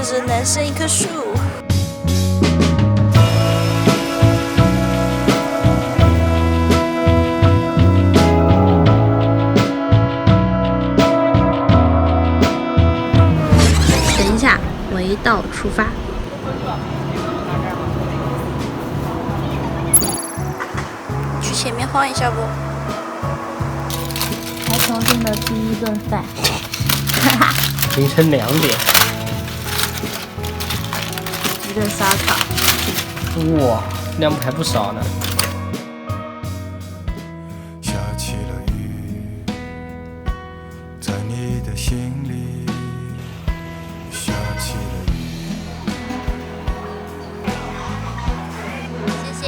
只能剩一棵树。等一下，围道出发。去前面晃一下不？来重庆的第一顿饭。凌晨2点，一顿烧烤。哇，量还不少呢。下起了雨，在你的心里下起了雨。谢谢。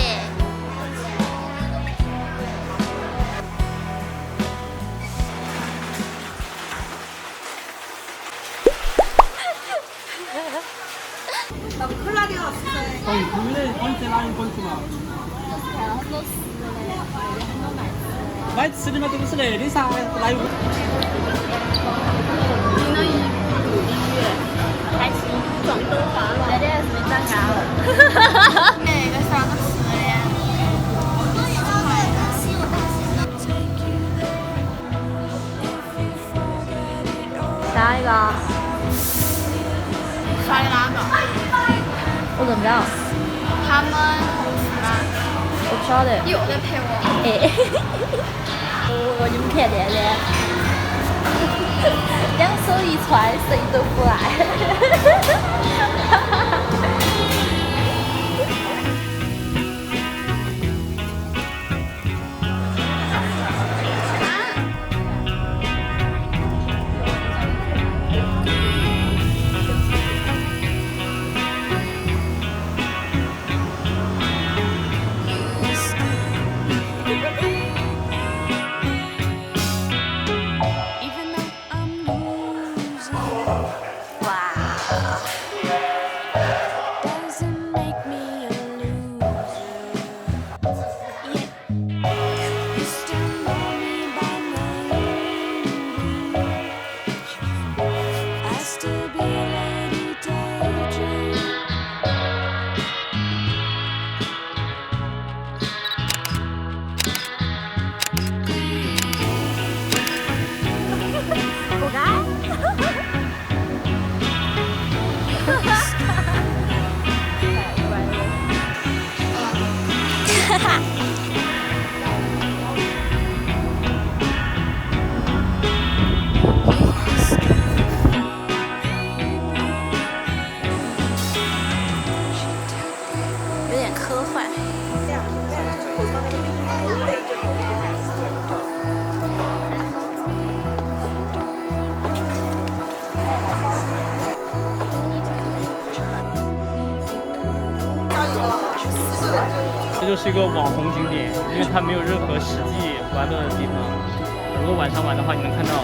买吃的嘛都是那的噻，来听了1个月，还行，妆都化了，那点是没长高。那个啥子吃的？下一个。刷的哪个？我认不到。他们同事吗？我不晓得。你又在陪我？你们看那的，2手一揣，谁都不来。有点科幻。这就是一个网红景点，因为它没有任何实际玩乐的地方。如果晚上玩的话，你能看到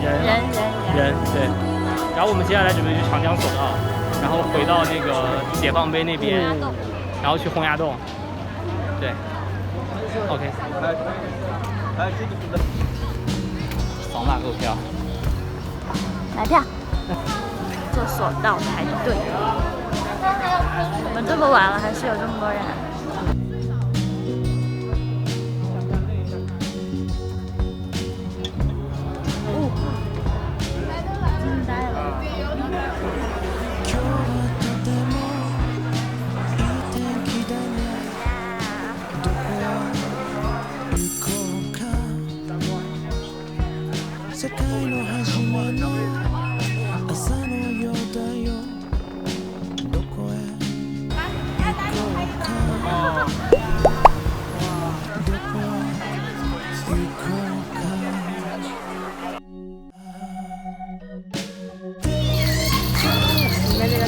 人，对。然后我们接下来准备去长江索道，然后回到那个解放碑那边，然后去洪崖洞。对 ，OK。扫码购票。买票。坐索道排队。我们这么晚了，还是有这么多人。惊呆了。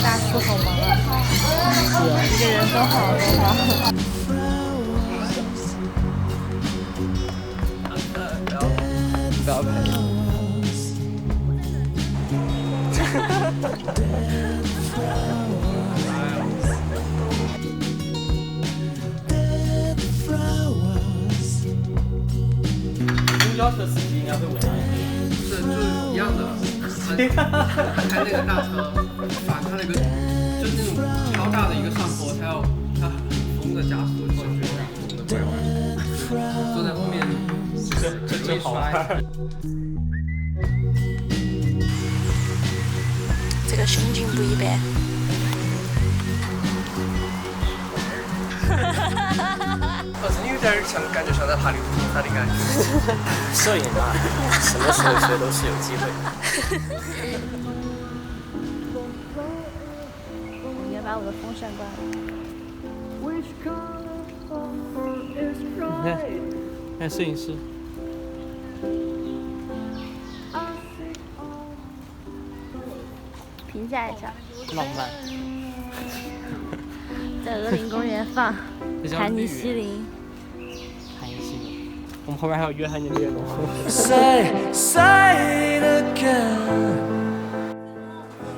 大叔好忙啊！一个人都好忙。不要拍。公交车司机应该会闻到。是就一样的。开那个大车，把它那个就是那种超大的一个上坡，它很疯的加速，就觉得疯的怪玩。坐在后面，这真好玩。这个心境不一般。真有点像感觉像在爬流水山的感觉。摄影啊，什么时候学都是有机会的。我应该把我的风扇关了。你看，看摄影师。评价一下，浪漫。在鹅林公园放盘尼西林。盘尼西林，我们后面还有约翰尼列侬。Say it again.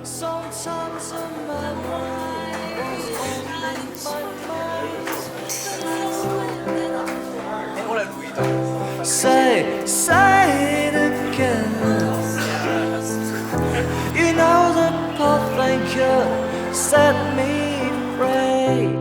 Sometimes in my mind was only my mind. 我来录一段。Say it again. You know the path and you set me free.